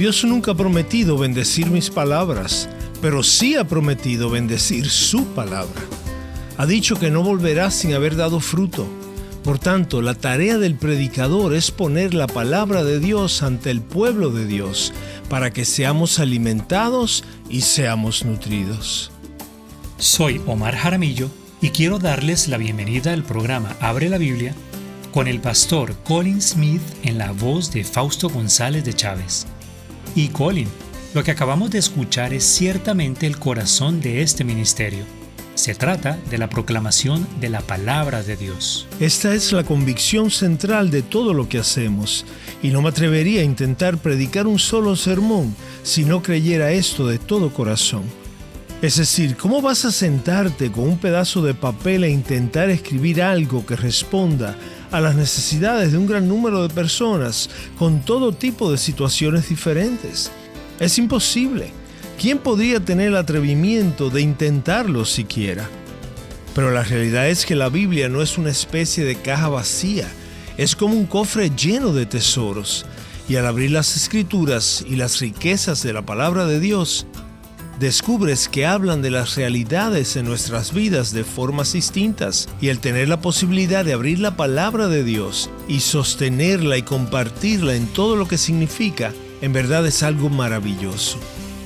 Dios nunca ha prometido bendecir mis palabras, pero sí ha prometido bendecir su palabra. Ha dicho que no volverá sin haber dado fruto. Por tanto, la tarea del predicador es poner la palabra de Dios ante el pueblo de Dios para que seamos alimentados y seamos nutridos. Soy Omar Jaramillo y quiero darles la bienvenida al programa Abre la Biblia con el pastor Colin Smith en la voz de Fausto González de Chávez. Y Colin, lo que acabamos de escuchar es ciertamente el corazón de este ministerio. Se trata de la proclamación de la palabra de Dios. Esta es la convicción central de todo lo que hacemos, y no me atrevería a intentar predicar un solo sermón si no creyera esto de todo corazón. Es decir, ¿cómo vas a sentarte con un pedazo de papel e intentar escribir algo que responda a las necesidades de un gran número de personas con todo tipo de situaciones diferentes? Es imposible. ¿Quién podría tener el atrevimiento de intentarlo siquiera? Pero la realidad es que la Biblia no es una especie de caja vacía, es como un cofre lleno de tesoros. Y al abrir las Escrituras y las riquezas de la palabra de Dios, descubres que hablan de las realidades en nuestras vidas de formas distintas, y el tener la posibilidad de abrir la palabra de Dios y sostenerla y compartirla en todo lo que significa, en verdad es algo maravilloso.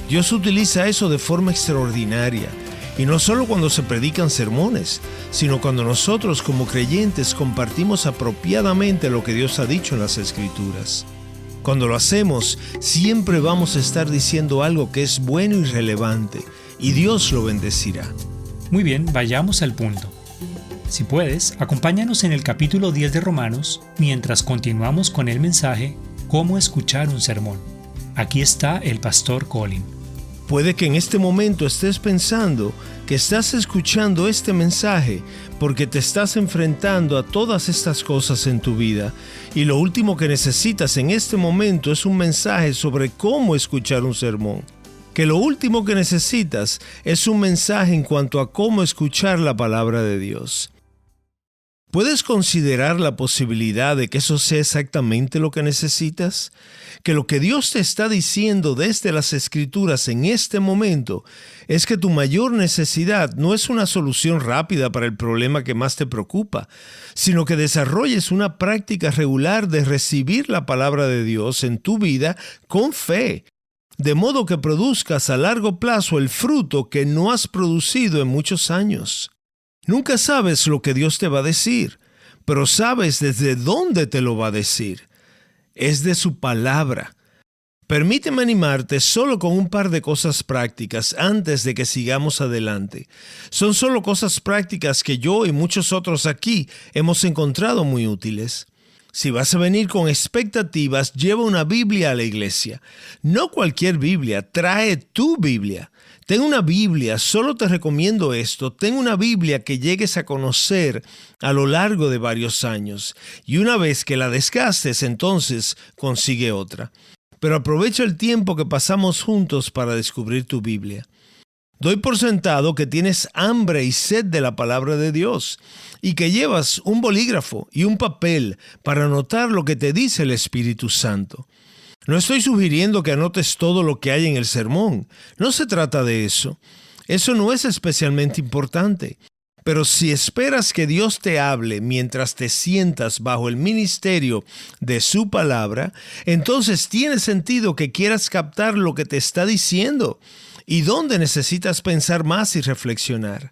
Dios utiliza eso de forma extraordinaria, y no solo cuando se predican sermones, sino cuando nosotros como creyentes compartimos apropiadamente lo que Dios ha dicho en las Escrituras. Cuando lo hacemos, siempre vamos a estar diciendo algo que es bueno y relevante, y Dios lo bendecirá. Muy bien, vayamos al punto. Si puedes, acompáñanos en el capítulo 10 de Romanos, mientras continuamos con el mensaje Cómo escuchar un sermón. Aquí está el pastor Colin. Puede que en este momento estés pensando que estás escuchando este mensaje porque te estás enfrentando a todas estas cosas en tu vida, y lo último que necesitas en este momento es un mensaje sobre cómo escuchar un sermón. Que lo último que necesitas es un mensaje en cuanto a cómo escuchar la palabra de Dios. ¿Puedes considerar la posibilidad de que eso sea exactamente lo que necesitas? Que lo que Dios te está diciendo desde las Escrituras en este momento es que tu mayor necesidad no es una solución rápida para el problema que más te preocupa, sino que desarrolles una práctica regular de recibir la palabra de Dios en tu vida con fe, de modo que produzcas a largo plazo el fruto que no has producido en muchos años. Nunca sabes lo que Dios te va a decir, pero sabes desde dónde te lo va a decir. Es de su palabra. Permíteme animarte solo con un par de cosas prácticas antes de que sigamos adelante. Son solo cosas prácticas que yo y muchos otros aquí hemos encontrado muy útiles. Si vas a venir con expectativas, lleva una Biblia a la iglesia. No cualquier Biblia, trae tu Biblia. Ten una Biblia, solo te recomiendo esto, ten una Biblia que llegues a conocer a lo largo de varios años. Y una vez que la desgastes, entonces consigue otra. Pero aprovecha el tiempo que pasamos juntos para descubrir tu Biblia. Doy por sentado que tienes hambre y sed de la palabra de Dios y que llevas un bolígrafo y un papel para anotar lo que te dice el Espíritu Santo. No estoy sugiriendo que anotes todo lo que hay en el sermón. No se trata de eso. Eso no es especialmente importante. Pero si esperas que Dios te hable mientras te sientas bajo el ministerio de su palabra, entonces tiene sentido que quieras captar lo que te está diciendo y dónde necesitas pensar más y reflexionar.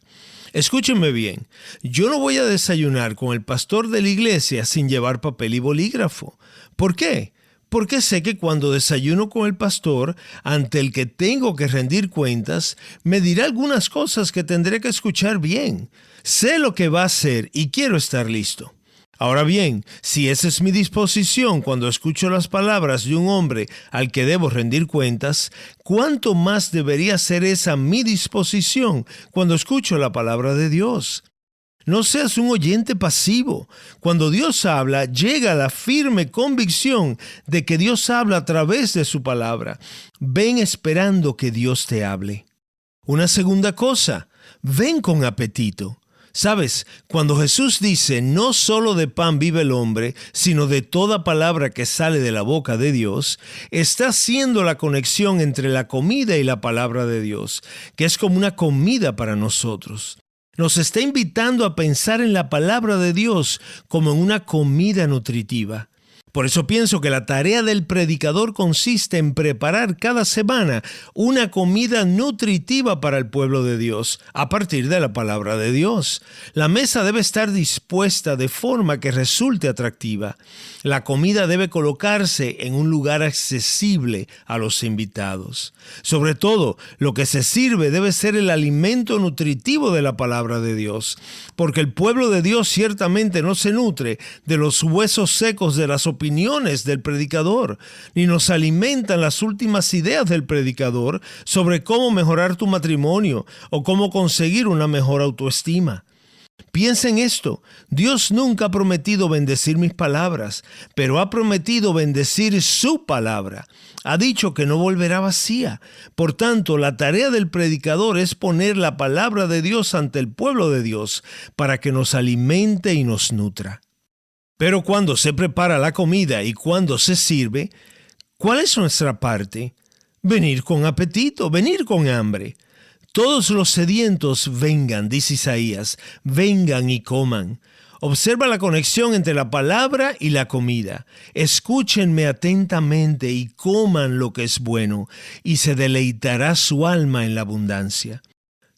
Escúchenme bien, yo no voy a desayunar con el pastor de la iglesia sin llevar papel y bolígrafo. ¿Por qué? Porque sé que cuando desayuno con el pastor, ante el que tengo que rendir cuentas, me dirá algunas cosas que tendré que escuchar bien. Sé lo que va a hacer y quiero estar listo. Ahora bien, si esa es mi disposición cuando escucho las palabras de un hombre al que debo rendir cuentas, ¿cuánto más debería ser esa mi disposición cuando escucho la palabra de Dios? No seas un oyente pasivo. Cuando Dios habla, llega la firme convicción de que Dios habla a través de su palabra. Ven esperando que Dios te hable. Una segunda cosa, ven con apetito. Sabes, cuando Jesús dice, no solo de pan vive el hombre, sino de toda palabra que sale de la boca de Dios, está haciendo la conexión entre la comida y la palabra de Dios, que es como una comida para nosotros. Nos está invitando a pensar en la palabra de Dios como en una comida nutritiva. Por eso pienso que la tarea del predicador consiste en preparar cada semana una comida nutritiva para el pueblo de Dios, a partir de la palabra de Dios. La mesa debe estar dispuesta de forma que resulte atractiva. La comida debe colocarse en un lugar accesible a los invitados. Sobre todo, lo que se sirve debe ser el alimento nutritivo de la palabra de Dios, porque el pueblo de Dios ciertamente no se nutre de los huesos secos de las opiniones del predicador, ni nos alimentan las últimas ideas del predicador sobre cómo mejorar tu matrimonio o cómo conseguir una mejor autoestima. Piensa en esto, Dios nunca ha prometido bendecir mis palabras, pero ha prometido bendecir su palabra. Ha dicho que no volverá vacía. Por tanto, la tarea del predicador es poner la palabra de Dios ante el pueblo de Dios para que nos alimente y nos nutra. Pero cuando se prepara la comida y cuando se sirve, ¿cuál es nuestra parte? Venir con apetito, venir con hambre. Todos los sedientos vengan, dice Isaías, vengan y coman. Observa la conexión entre la palabra y la comida. Escúchenme atentamente y coman lo que es bueno, y se deleitará su alma en la abundancia.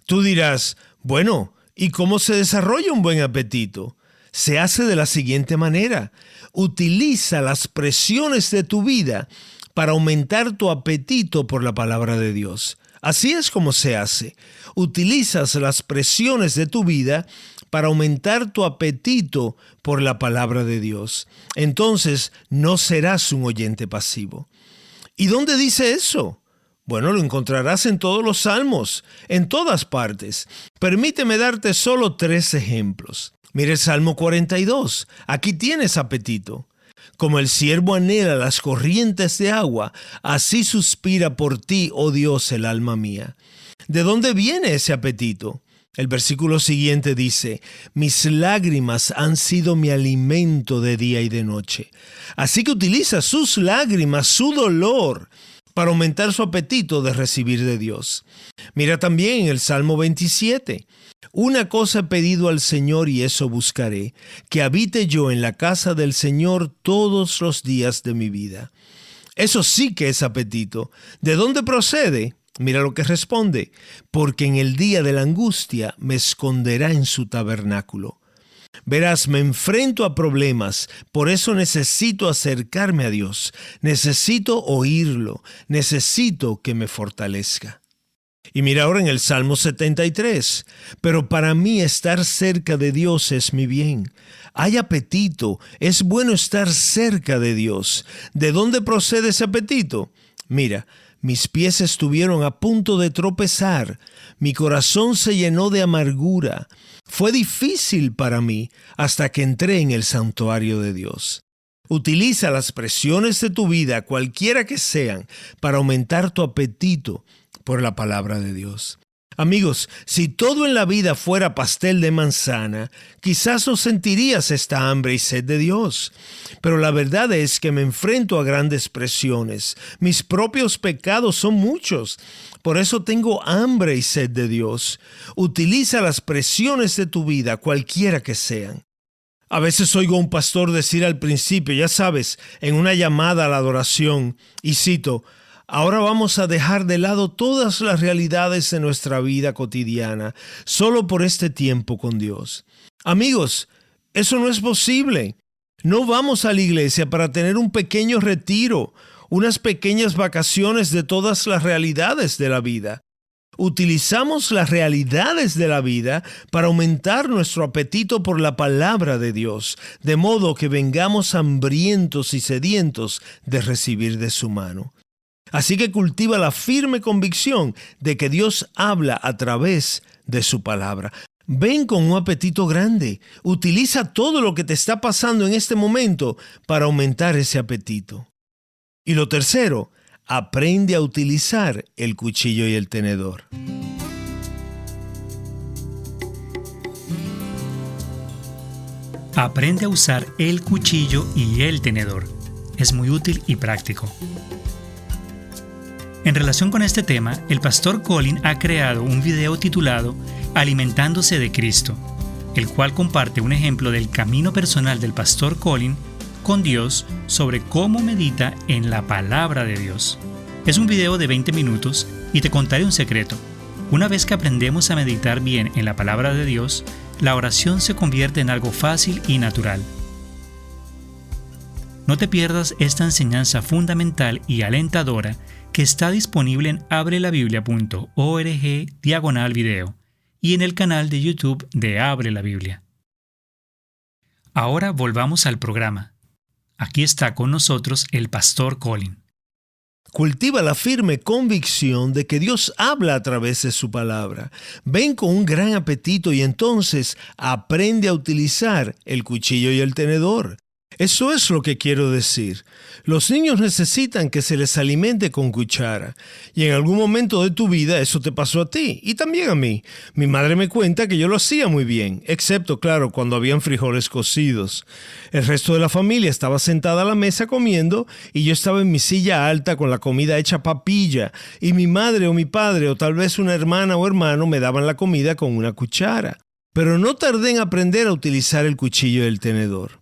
Tú dirás, bueno, ¿y cómo se desarrolla un buen apetito? Se hace de la siguiente manera. Utiliza las presiones de tu vida para aumentar tu apetito por la palabra de Dios. Así es como se hace. Utilizas las presiones de tu vida para aumentar tu apetito por la palabra de Dios. Entonces no serás un oyente pasivo. ¿Y dónde dice eso? Bueno, lo encontrarás en todos los salmos, en todas partes. Permíteme darte solo 3 ejemplos. Mira el Salmo 42. Aquí tienes apetito. Como el ciervo anhela las corrientes de agua, así suspira por ti, oh Dios, el alma mía. ¿De dónde viene ese apetito? El versículo siguiente dice, mis lágrimas han sido mi alimento de día y de noche. Así que utiliza sus lágrimas, su dolor, para aumentar su apetito de recibir de Dios. Mira también en el Salmo 27. Una cosa he pedido al Señor y eso buscaré, que habite yo en la casa del Señor todos los días de mi vida. Eso sí que es apetito. ¿De dónde procede? Mira lo que responde. Porque en el día de la angustia me esconderá en su tabernáculo. Verás, me enfrento a problemas, por eso necesito acercarme a Dios. Necesito oírlo, necesito que me fortalezca. Y mira ahora en el Salmo 73. Pero para mí estar cerca de Dios es mi bien. Hay apetito, es bueno estar cerca de Dios. ¿De dónde procede ese apetito? Mira, mis pies estuvieron a punto de tropezar. Mi corazón se llenó de amargura. Fue difícil para mí hasta que entré en el santuario de Dios. Utiliza las presiones de tu vida, cualquiera que sean, para aumentar tu apetito por la palabra de Dios. Amigos, si todo en la vida fuera pastel de manzana, quizás no sentirías esta hambre y sed de Dios. Pero la verdad es que me enfrento a grandes presiones. Mis propios pecados son muchos. Por eso tengo hambre y sed de Dios. Utiliza las presiones de tu vida, cualquiera que sean. A veces oigo a un pastor decir al principio, ya sabes, en una llamada a la adoración, y cito, ahora vamos a dejar de lado todas las realidades de nuestra vida cotidiana, solo por este tiempo con Dios. Amigos, eso no es posible. No vamos a la iglesia para tener un pequeño retiro, unas pequeñas vacaciones de todas las realidades de la vida. Utilizamos las realidades de la vida para aumentar nuestro apetito por la palabra de Dios, de modo que vengamos hambrientos y sedientos de recibir de su mano. Así que cultiva la firme convicción de que Dios habla a través de su palabra. Ven con un apetito grande. Utiliza todo lo que te está pasando en este momento para aumentar ese apetito. Y lo tercero, aprende a utilizar el cuchillo y el tenedor. Aprende a usar el cuchillo y el tenedor. Es muy útil y práctico. En relación con este tema, el pastor Colin ha creado un video titulado Alimentándose de Cristo, el cual comparte un ejemplo del camino personal del pastor Colin con Dios sobre cómo medita en la palabra de Dios. Es un video de 20 minutos y te contaré un secreto. Una vez que aprendemos a meditar bien en la palabra de Dios, la oración se convierte en algo fácil y natural. No te pierdas esta enseñanza fundamental y alentadora que está disponible en abrelabiblia.org/video y en el canal de YouTube de Abre la Biblia. Ahora volvamos al programa. Aquí está con nosotros el pastor Colin. Cultiva la firme convicción de que Dios habla a través de su palabra. Ven con un gran apetito y entonces aprende a utilizar el cuchillo y el tenedor. Eso es lo que quiero decir. Los niños necesitan que se les alimente con cuchara. Y en algún momento de tu vida eso te pasó a ti y también a mí. Mi madre me cuenta que yo lo hacía muy bien, excepto, claro, cuando habían frijoles cocidos. El resto de la familia estaba sentada a la mesa comiendo y yo estaba en mi silla alta con la comida hecha papilla. Y mi madre o mi padre o tal vez una hermana o hermano me daban la comida con una cuchara. Pero no tardé en aprender a utilizar el cuchillo y el tenedor.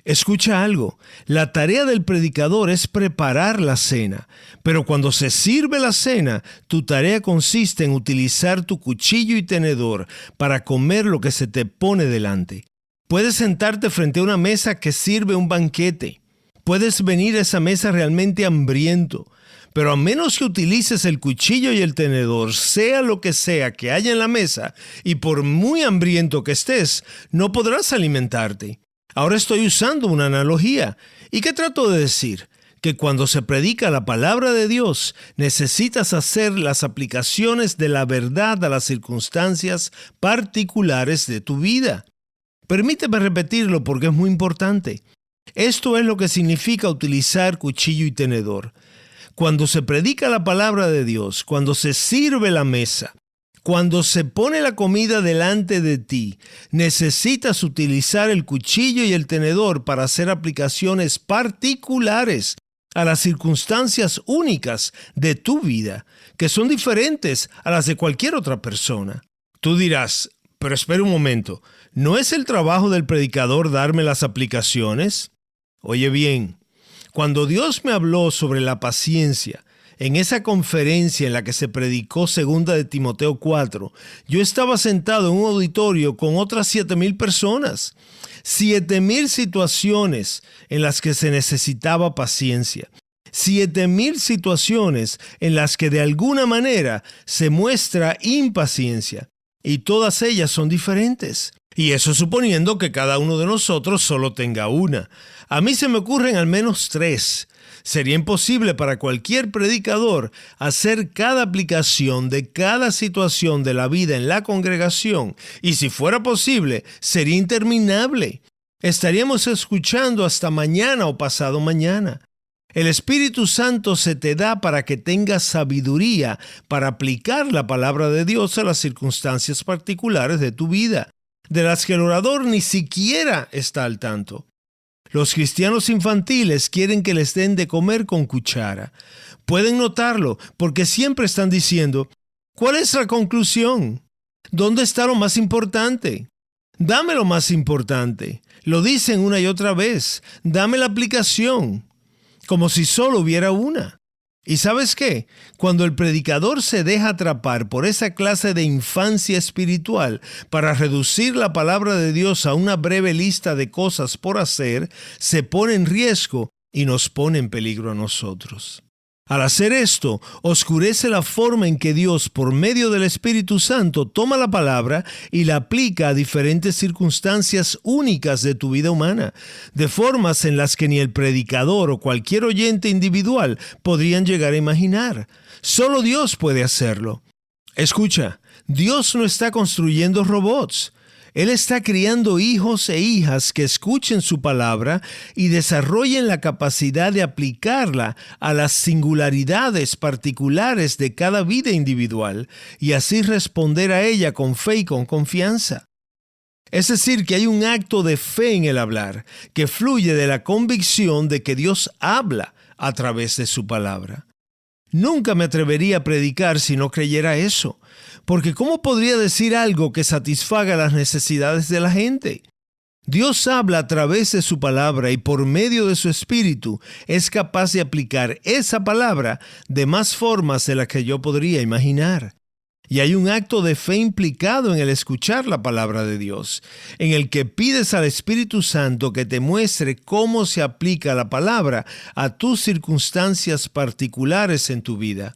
Escucha algo, la tarea del predicador es preparar la cena, pero cuando se sirve la cena, tu tarea consiste en utilizar tu cuchillo y tenedor para comer lo que se te pone delante. Puedes sentarte frente a una mesa que sirve un banquete. Puedes venir a esa mesa realmente hambriento, pero a menos que utilices el cuchillo y el tenedor, sea lo que sea que haya en la mesa, y por muy hambriento que estés, no podrás alimentarte. Ahora estoy usando una analogía. ¿Y qué trato de decir? Que cuando se predica la palabra de Dios, necesitas hacer las aplicaciones de la verdad a las circunstancias particulares de tu vida. Permíteme repetirlo porque es muy importante. Esto es lo que significa utilizar cuchillo y tenedor. Cuando se predica la palabra de Dios, cuando se sirve la mesa, cuando se pone la comida delante de ti, necesitas utilizar el cuchillo y el tenedor para hacer aplicaciones particulares a las circunstancias únicas de tu vida, que son diferentes a las de cualquier otra persona. Tú dirás, pero espera un momento, ¿no es el trabajo del predicador darme las aplicaciones? Oye bien, cuando Dios me habló sobre la paciencia, en esa conferencia en la que se predicó 2 de Timoteo 4, yo estaba sentado en un auditorio con otras 7,000 personas. 7,000 situaciones en las que se necesitaba paciencia. 7,000 situaciones en las que de alguna manera se muestra impaciencia. Y todas ellas son diferentes. Y eso suponiendo que cada uno de nosotros solo tenga una. A mí se me ocurren al menos 3. Sería imposible para cualquier predicador hacer cada aplicación de cada situación de la vida en la congregación, y si fuera posible, sería interminable. Estaríamos escuchando hasta mañana o pasado mañana. El Espíritu Santo se te da para que tengas sabiduría para aplicar la palabra de Dios a las circunstancias particulares de tu vida, de las que el orador ni siquiera está al tanto. Los cristianos infantiles quieren que les den de comer con cuchara. Pueden notarlo porque siempre están diciendo, ¿cuál es la conclusión? ¿Dónde está lo más importante? Dame lo más importante. Lo dicen una y otra vez. Dame la aplicación. Como si solo hubiera una. ¿Y sabes qué? Cuando el predicador se deja atrapar por esa clase de infancia espiritual para reducir la palabra de Dios a una breve lista de cosas por hacer, se pone en riesgo y nos pone en peligro a nosotros. Al hacer esto, oscurece la forma en que Dios, por medio del Espíritu Santo, toma la palabra y la aplica a diferentes circunstancias únicas de tu vida humana, de formas en las que ni el predicador o cualquier oyente individual podrían llegar a imaginar. Solo Dios puede hacerlo. Escucha, Dios no está construyendo robots. Él está criando hijos e hijas que escuchen su palabra y desarrollen la capacidad de aplicarla a las singularidades particulares de cada vida individual y así responder a ella con fe y con confianza. Es decir, que hay un acto de fe en el hablar, que fluye de la convicción de que Dios habla a través de su palabra. Nunca me atrevería a predicar si no creyera eso, porque ¿cómo podría decir algo que satisfaga las necesidades de la gente? Dios habla a través de su palabra y por medio de su espíritu es capaz de aplicar esa palabra de más formas de las que yo podría imaginar. Y hay un acto de fe implicado en el escuchar la palabra de Dios, en el que pides al Espíritu Santo que te muestre cómo se aplica la palabra a tus circunstancias particulares en tu vida.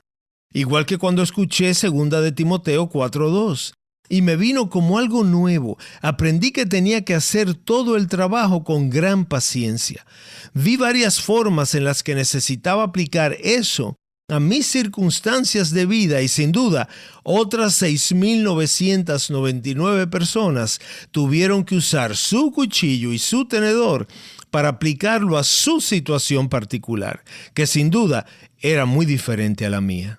Igual que cuando escuché 2 de Timoteo 4:2. Y me vino como algo nuevo. Aprendí que tenía que hacer todo el trabajo con gran paciencia. Vi varias formas en las que necesitaba aplicar eso a mis circunstancias de vida y sin duda otras 6,999 personas tuvieron que usar su cuchillo y su tenedor para aplicarlo a su situación particular, que sin duda era muy diferente a la mía.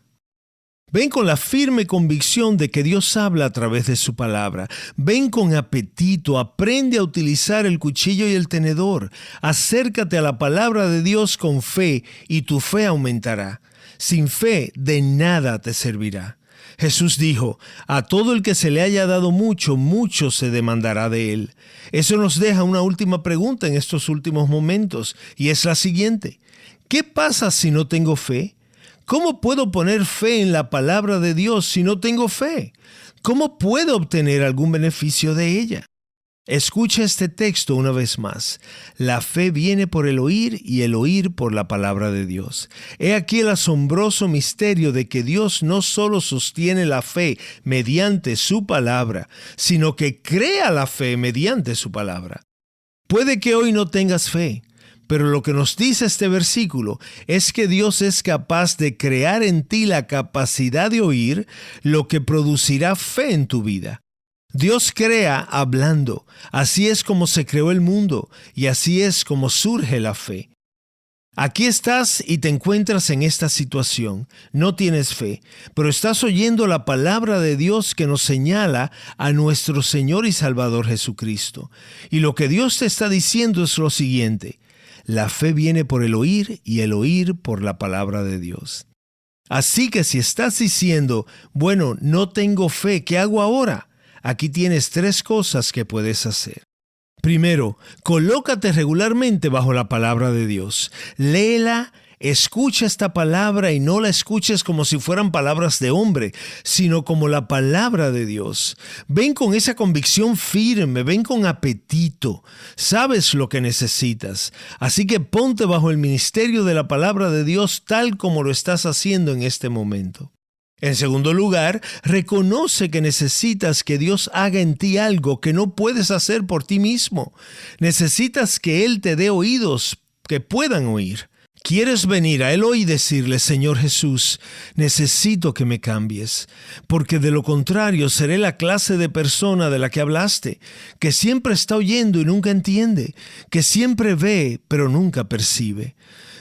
Ven con la firme convicción de que Dios habla a través de su palabra. Ven con apetito, aprende a utilizar el cuchillo y el tenedor. Acércate a la palabra de Dios con fe y tu fe aumentará. Sin fe, de nada te servirá. Jesús dijo, a todo el que se le haya dado mucho, mucho se demandará de él. Eso nos deja una última pregunta en estos últimos momentos, y es la siguiente. ¿Qué pasa si no tengo fe? ¿Cómo puedo poner fe en la palabra de Dios si no tengo fe? ¿Cómo puedo obtener algún beneficio de ella? Escucha este texto una vez más. La fe viene por el oír y el oír por la palabra de Dios. He aquí el asombroso misterio de que Dios no solo sostiene la fe mediante su palabra, sino que crea la fe mediante su palabra. Puede que hoy no tengas fe, pero lo que nos dice este versículo es que Dios es capaz de crear en ti la capacidad de oír, lo que producirá fe en tu vida. Dios crea hablando. Así es como se creó el mundo y así es como surge la fe. Aquí estás y te encuentras en esta situación. No tienes fe, pero estás oyendo la palabra de Dios que nos señala a nuestro Señor y Salvador Jesucristo. Y lo que Dios te está diciendo es lo siguiente. La fe viene por el oír y el oír por la palabra de Dios. Así que si estás diciendo, bueno, no tengo fe, ¿qué hago ahora? Aquí tienes 3 cosas que puedes hacer. Primero, colócate regularmente bajo la palabra de Dios. Léela, escucha esta palabra y no la escuches como si fueran palabras de hombre, sino como la palabra de Dios. Ven con esa convicción firme, ven con apetito. Sabes lo que necesitas. Así que ponte bajo el ministerio de la palabra de Dios tal como lo estás haciendo en este momento. En segundo lugar, reconoce que necesitas que Dios haga en ti algo que no puedes hacer por ti mismo. Necesitas que Él te dé oídos que puedan oír. ¿Quieres venir a Él hoy y decirle, Señor Jesús, necesito que me cambies? Porque de lo contrario seré la clase de persona de la que hablaste, que siempre está oyendo y nunca entiende, que siempre ve pero nunca percibe.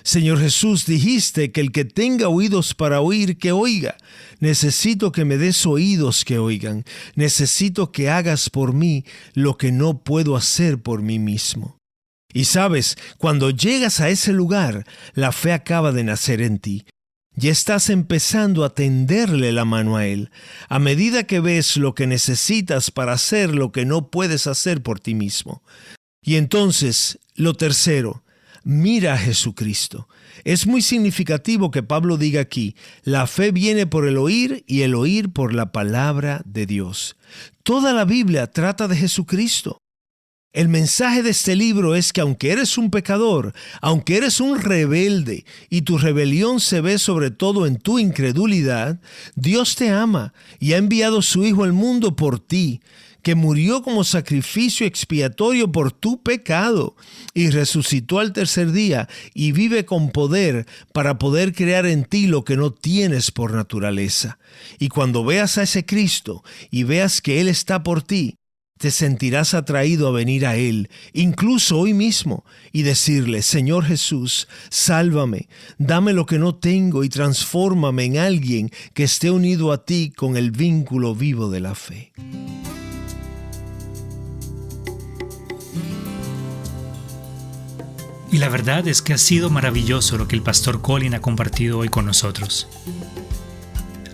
Señor Jesús, dijiste que el que tenga oídos para oír, que oiga. Necesito que me des oídos que oigan. Necesito que hagas por mí lo que no puedo hacer por mí mismo. Y sabes, cuando llegas a ese lugar, la fe acaba de nacer en ti. Ya estás empezando a tenderle la mano a Él, a medida que ves lo que necesitas para hacer lo que no puedes hacer por ti mismo. Y entonces, lo tercero, mira a Jesucristo. Es muy significativo que Pablo diga aquí, la fe viene por el oír y el oír por la palabra de Dios. Toda la Biblia trata de Jesucristo. El mensaje de este libro es que aunque eres un pecador, aunque eres un rebelde y tu rebelión se ve sobre todo en tu incredulidad, Dios te ama y ha enviado su Hijo al mundo por ti, que murió como sacrificio expiatorio por tu pecado y resucitó al tercer día y vive con poder para poder crear en ti lo que no tienes por naturaleza. Y cuando veas a ese Cristo y veas que Él está por ti, te sentirás atraído a venir a Él, incluso hoy mismo, y decirle, Señor Jesús, sálvame, dame lo que no tengo y transfórmame en alguien que esté unido a ti con el vínculo vivo de la fe. Y la verdad es que ha sido maravilloso lo que el pastor Colin ha compartido hoy con nosotros.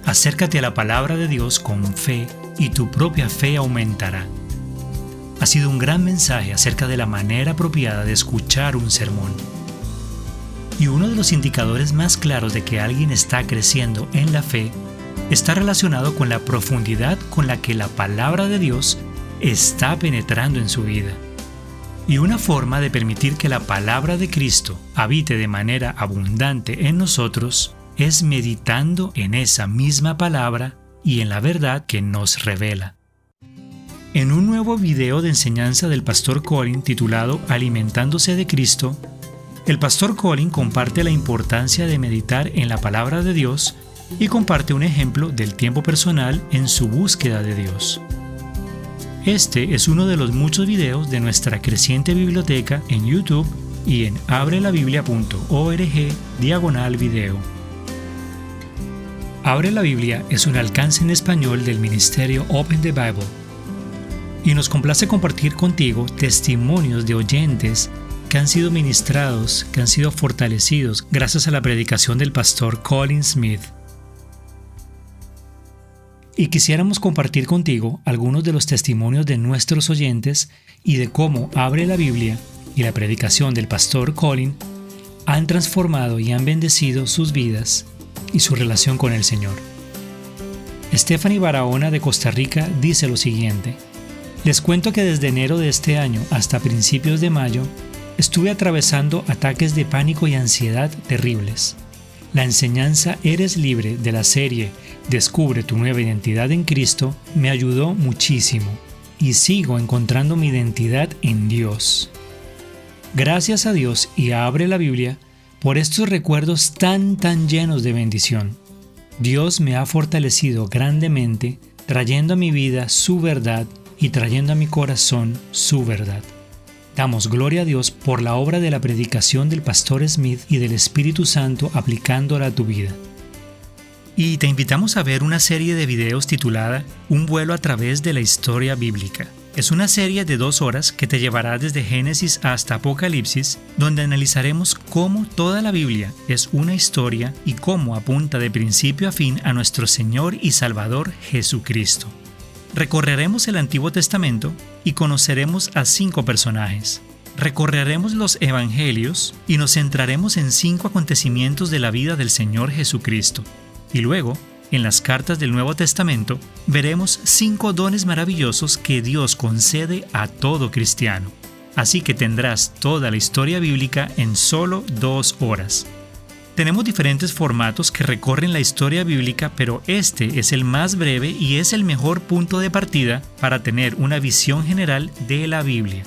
Acércate a la palabra de Dios con fe y tu propia fe aumentará. Ha sido un gran mensaje acerca de la manera apropiada de escuchar un sermón. Y uno de los indicadores más claros de que alguien está creciendo en la fe está relacionado con la profundidad con la que la palabra de Dios está penetrando en su vida. Y una forma de permitir que la palabra de Cristo habite de manera abundante en nosotros es meditando en esa misma palabra y en la verdad que nos revela. En un nuevo video de enseñanza del pastor Colin titulado Alimentándose de Cristo, el pastor Colin comparte la importancia de meditar en la palabra de Dios y comparte un ejemplo del tiempo personal en su búsqueda de Dios. Este es uno de los muchos videos de nuestra creciente biblioteca en YouTube y en abrelabiblia.org/video. Abre la Biblia es un alcance en español del ministerio Open the Bible y nos complace compartir contigo testimonios de oyentes que han sido ministrados, que han sido fortalecidos gracias a la predicación del pastor Colin Smith. Y quisiéramos compartir contigo algunos de los testimonios de nuestros oyentes y de cómo Abre la Biblia y la predicación del pastor Colin han transformado y han bendecido sus vidas y su relación con el Señor. Stephanie Barahona de Costa Rica dice lo siguiente: les cuento que desde enero de este año hasta principios de mayo estuve atravesando ataques de pánico y ansiedad terribles. La enseñanza Eres Libre de la serie Descubre tu nueva identidad en Cristo me ayudó muchísimo y sigo encontrando mi identidad en Dios. Gracias a Dios y a Abre la Biblia por estos recuerdos tan llenos de bendición. Dios me ha fortalecido grandemente, trayendo a mi vida su verdad y trayendo a mi corazón su verdad. Damos gloria a Dios por la obra de la predicación del pastor Smith y del Espíritu Santo aplicándola a tu vida. Y te invitamos a ver una serie de videos titulada Un vuelo a través de la historia bíblica. Es una serie de 2 horas que te llevará desde Génesis hasta Apocalipsis, donde analizaremos cómo toda la Biblia es una historia y cómo apunta de principio a fin a nuestro Señor y Salvador Jesucristo. Recorreremos el Antiguo Testamento y conoceremos a 5 personajes. Recorreremos los Evangelios y nos centraremos en 5 acontecimientos de la vida del Señor Jesucristo. Y luego, en las cartas del Nuevo Testamento, veremos 5 dones maravillosos que Dios concede a todo cristiano. Así que tendrás toda la historia bíblica en solo 2 horas. Tenemos diferentes formatos que recorren la historia bíblica, pero este es el más breve y es el mejor punto de partida para tener una visión general de la Biblia.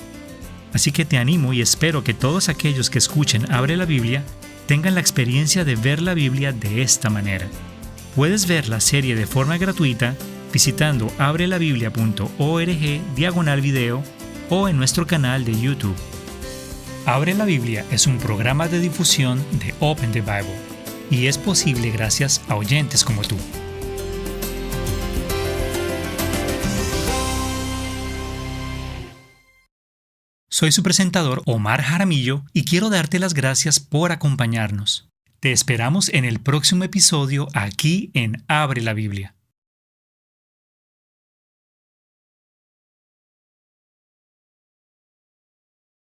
Así que te animo y espero que todos aquellos que escuchen Abre la Biblia tengan la experiencia de ver la Biblia de esta manera. Puedes ver la serie de forma gratuita visitando abrelabiblia.org/video o en nuestro canal de YouTube. Abre la Biblia es un programa de difusión de Open the Bible y es posible gracias a oyentes como tú. Soy su presentador Omar Jaramillo y quiero darte las gracias por acompañarnos. Te esperamos en el próximo episodio aquí en Abre la Biblia.